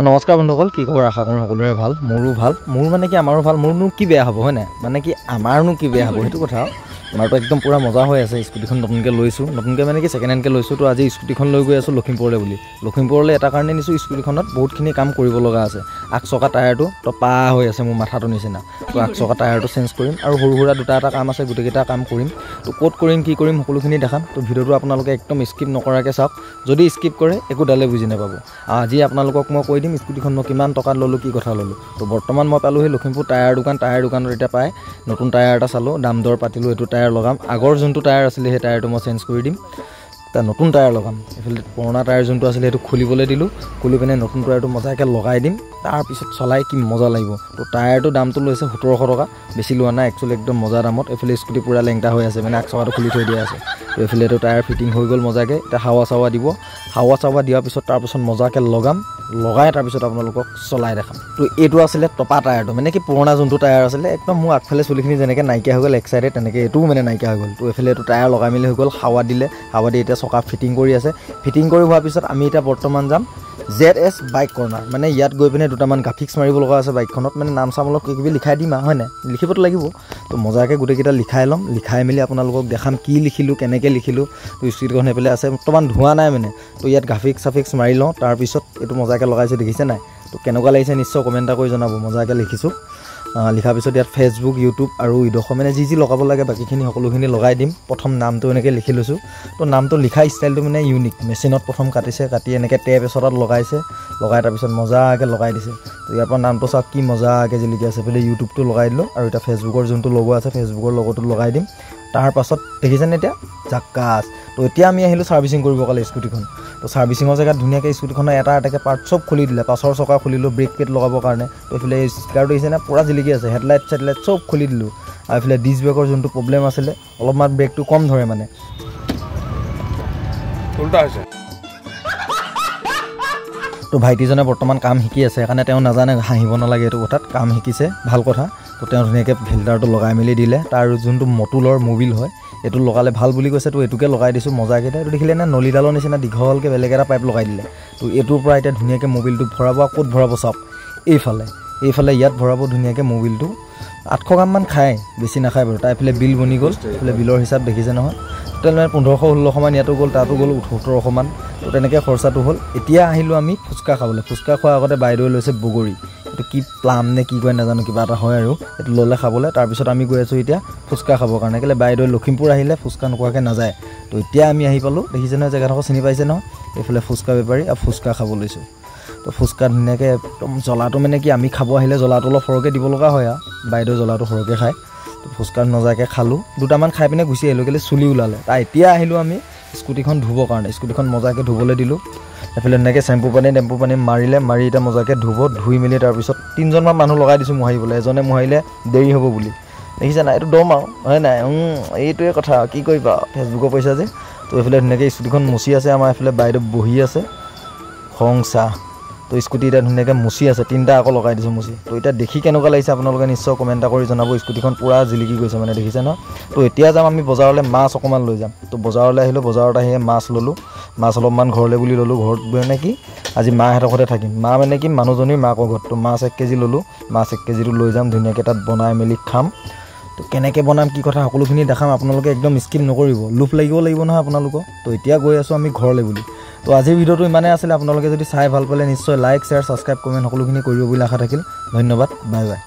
নমস্কাৰ বন্ধুসকল, কি খবৰ? আশা কৰোঁ সকলোৰে ভাল। মোৰো ভাল। মোৰ মানে কি আমাৰো ভাল। মোৰনো কি বেয়া হ'ব হয় নাই? মানে কি আমাৰনো কি বেয়া হ'ব সেইটো কথা। আমাৰতো একদম পূৰা মজা হৈ আছে। স্কুটিখন নতুনকৈ লৈছোঁ, নতুনকৈ মানে কি ছেকেণ্ড হেণ্ডকৈ লৈছোঁ। তো আজি স্কুটিখন লৈ গৈ আছোঁ লখিমপুৰলৈ বুলি। লখিমপুৰলৈ এটা কাৰণে নিছোঁ, স্কুটিখনত বহুতখিনি কাম কৰিব লগা আছে। আগচকা টায়াৰটো তো পাৰ হৈ আছে মোৰ মাথাটো নিচিনা। তো আগচকা টায়াৰটো চেঞ্জ কৰিম আৰু সৰু সুৰা দুটা এটা কাম আছে, গোটেইকেইটা কাম কৰিম। তো ক'ত কৰিম, কি কৰিম সকলোখিনি দেখাম। তো ভিডিঅ'টো আপোনালোকে একদম স্কিপ নকৰাকৈ চাওক। যদি স্কিপ কৰে একোডালে বুজি নাপাব। আজি আপোনালোকক মই কৈ দিম স্কুটিখন মই কিমান টকাত ল'লোঁ, কি কথা ল'লোঁ। তো বৰ্তমান মই পালোঁ সেই লখিমপুৰ টায়াৰ দোকানত এতিয়া পাই নতুন টায়াৰ এটা চালোঁ, দাম দৰ পাতিলোঁ। এইটো টায়াৰ লগাম। আগৰ যোনটো টায়াৰ আছিলে সেই টায়াৰটো মই চেঞ্জ কৰি দিম, তাৰ নতুন টায়াৰ লগাম। এইফালে পুৰণা টায়াৰ যোনটো আছিলে সেইটো খুলিবলৈ দিলোঁ, খুলি পিনে নতুন টায়াৰটো মজাকৈ লগাই দিম। তাৰপিছত চলাই কি মজা লাগিব। তো টায়াৰটো দামটো লৈছে 1700 টকা, বেছি লোৱা নাই একচুৱেলি, একদম মজা দামত। এইফালে স্কুটি পূৰা লেংটা হৈ আছে, মানে আগচকাটো খুলি থৈ দিয়া আছে। তো এইফালে এইটো টায়াৰ ফিটিং হৈ গ'ল মজাকৈ। এতিয়া হাৱা চাৱা দিব, হাৱা চাৱা দিয়াৰ পিছত তাৰপিছত মজাকৈ লগাই তাৰপিছত আপোনালোকক চলাই দেখাম। তো এইটো আছিলে টপা টায়াৰটো, মানে কি পুৰণা যোনটো টায়াৰ আছিলে একদম মোৰ আগফালে চুলিখিনি যেনেকৈ নাইকিয়া হৈ গ'ল এক চাইডে, তেনেকৈ এইটোও মানে নাইকিয়া হৈ গ'ল। তো এইফালে এইটো টায়াৰ লগাই মেলি হৈ গ'ল, হাৱা দিলে, হাৱা দি এতিয়া চকা ফিটিং কৰি আছে। ফিটিং কৰি হোৱাৰ পিছত আমি এতিয়া বৰ্তমান যাম ZS বাইক কৰ্ণাৰ। মানে ইয়াত গৈ পিনে দুটামান গ্ৰাফিক্স মাৰিব লগা আছে বাইকখনত, মানে নাম চাম অলপ কিবি লিখাই দিম আৰু হয় নাই, লিখিবতো লাগিব। তো মজাকৈ গোটেইকেইটা লিখাই ল'ম, লিখাই মেলি আপোনালোকক দেখাম কি লিখিলোঁ, কেনেকৈ লিখিলোঁ। তো স্কুটিখন সেইফালে আছে, বৰ্তমান ধোৱা নাই মানে। তো ইয়াত গ্ৰাফিক্স মাৰি লওঁ, তাৰপিছত এইটো মজাকৈ লগাইছোঁ, দেখিছে নাই? তো কেনেকুৱা লাগিছে নিশ্চয় কমেণ্ট এটা কৰি জনাব। মজাকৈ লিখিছোঁ, লিখাৰ পিছত ইয়াত ফেচবুক, ইউটিউব আৰু ইডোখৰ মানে যি লগাব লাগে বাকীখিনি সকলোখিনি লগাই দিম। প্ৰথম নামটো এনেকৈ লিখি লৈছোঁ। তো নামটো লিখা ষ্টাইলটো মানে ইউনিক। মেচিনত প্ৰথম কাটিছে, কাটি এনেকৈ টেপ এচটাত লগাইছে, লগাই তাৰপিছত মজাকৈ লগাই দিছে। তো ইয়াৰ পৰা নামটো চাওক কি মজাকৈ জিলিকি আছে। এইফালে ইউটিউবটো লগাই দিলোঁ আৰু এতিয়া ফেচবুকৰ যোনটো লগো আছে ফেচবুকৰ লগতো লগাই দিম। তাৰ পাছত দেখিছেনে এতিয়া জাক্কাছ। তো এতিয়া আমি আহিলোঁ ছাৰ্ভিচিং কৰিব ক'লে স্কুটিখন। তো ছাৰ্ভিচিঙৰ জেগাত ধুনীয়াকৈ স্কুটিখনৰ এটা এটাকৈ পাৰ্ট চব খুলি দিলে। পাছৰ চকা খুলিলোঁ, ব্ৰেক পেড লগাবৰ কাৰণে। তো এইফালে স্পিকাৰটো দেখিছেনে পূৰা জিলিকি আছে। হেডলাইট চব খুলি দিলোঁ। আৰু এইফালে ডিছ ব্ৰেকৰ যোনটো প্ৰব্লেম আছিলে, অলপমান ব্ৰেকটো কম ধৰে মানে। উল্টা হৈছে। তো ভাইটিজনে বৰ্তমান কাম শিকি আছে, সেইকাৰণে তেওঁ নাজানে, হাঁহিব নালাগে এইটো কথাত। কাম শিকিছে, ভাল কথা। তো তেওঁ ধুনীয়াকৈ ফিল্টাৰটো লগাই মেলি দিলে। তাৰ যোনটো মটুলৰ মোবিল হয় এইটো লগালে ভাল বুলি কৈছে। তো এইটোকে লগাই দিছোঁ মজাকৈ। এইটো দেখিলে নে নলীডালৰ নিচিনা দীঘলকৈ বেলেগ এটা পাইপ লগাই দিলে। তো এইটোৰ পৰা এতিয়া ধুনীয়াকৈ মোবিলটো ভৰাব। ক'ত ভৰাব চাওক, এইফালে ইয়াত ভৰাব ধুনীয়াকৈ মোবিলটো। 800 গ্ৰামমান খায়, বেছি নাখায় বাৰু। তাৰ এইফালে বিল বনি গ'ল, এইফালে বিলৰ হিচাপ দেখিছে নহয়। টোটেল মানে 1500-1600 মান ইয়াতো গ'ল, তাতো গ'ল 1700 মান। তো তেনেকৈ খৰচাটো হ'ল। এতিয়া আহিলোঁ আমি ফুচকা খাবলৈ। ফুচকা খোৱাৰ আগতে বাইদেৱে লৈছে বগৰী। এইটো কি প্লাম নে কি কয় নাজানো, কিবা এটা হয় আৰু এইটো ল'লে খাবলৈ। তাৰপিছত আমি গৈ আছোঁ এতিয়া ফুচকা খাবৰ কাৰণে। কেলৈ বাইদেৱে লখিমপুৰ আহিলে ফুচকা নোখোৱাকৈ নাযায়। তো এতিয়া আমি আহি পালোঁ, দেখিছে নহয় জেগাডোখৰ, চিনি পাইছে নহয়? এইফালে ফুচকা বেপাৰী আৰু ফুচকা খাব লৈছোঁ। তো ফুচকা ধুনীয়াকৈ একদম জ্বলাটো মানে কি আমি খাব আহিলে জ্বলাটো অলপ সৰহকৈ দিব লগা হয় আৰু বাইদেউ জ্বলাটো সৰহকৈ খায়। তো ফুচকা নজাকৈ খালোঁ, দুটামান খাই পিনে গুচি আহিলোঁ, কেলৈ চুলি ওলালে। এতিয়া আহিলোঁ আমি স্কুটিখন ধুবৰ কাৰণে। স্কুটিখন মজাকৈ ধুবলৈ দিলোঁ। এইফালে এনেকৈ টেম্পু পানী মাৰি এতিয়া মজাকৈ ধুই মেলি তাৰপিছত 3জনমান মানুহ লগাই দিছোঁ মোহাৰিবলৈ। এজনে মোহাৰিলে দেৰি হ'ব বুলি, দেখিছে নাই? এইটো দম আৰু হয় নাই? এইটোৱে কথা, কি কৰিবা, ফেচবুকৰ পইচা যে। তো এইফালে ধুনীয়াকৈ স্কুটিখন মুচি আছে। আমাৰ এইফালে বাইদেউ বহি আছে চাহ। তো স্কুটি এতিয়া ধুনীয়াকৈ মুচি আছে, 3টা আকৌ লগাই দিছোঁ মুচি। তো এতিয়া দেখি কেনেকুৱা লাগিছে আপোনালোকে নিশ্চয় কমেণ্ট এটা কৰি জনাব। স্কুটিখন পূৰা জিলিকি গৈছে মানে, দেখিছে ন? তো এতিয়া যাম আমি বজাৰলৈ, মাছ অকণমান লৈ যাম। তো বজাৰলৈ আহিলোঁ, বজাৰত আহি মাছ ল'লোঁ। মাছ অলপমান ঘৰলৈ বুলি ল'লোঁ। ঘৰত মানে কি আজি মাহঁতৰ ঘৰতে থাকিম। মা মানে কি মানুহজনীৰ মাকৰ ঘৰত। তো মাছ 1 কেজি ল'লোঁ। মাছ 1 কেজিটো লৈ যাম, ধুনীয়াকৈ তাত বনাই মেলি খাম। তো কেনেকৈ বনাম, কি কথা সকলোখিনি দেখাম। আপোনালোকে একদম স্কিপ নকৰিব, লোভ লাগিব নহয় আপোনালোকৰ। তো এতিয়া গৈ আছোঁ আমি ঘৰলৈ বুলি। তো আজিৰ ভিডিঅ'টো ইমানেই আছিলে। আপোনালোকে যদি চাই ভাল পালে নিশ্চয় লাইক, শ্বেয়াৰ, ছাবস্ক্ৰাইব, কমেণ্ট সকলোখিনি কৰিব বুলি আশা থাকিল। ধন্যবাদ, বাই বাই।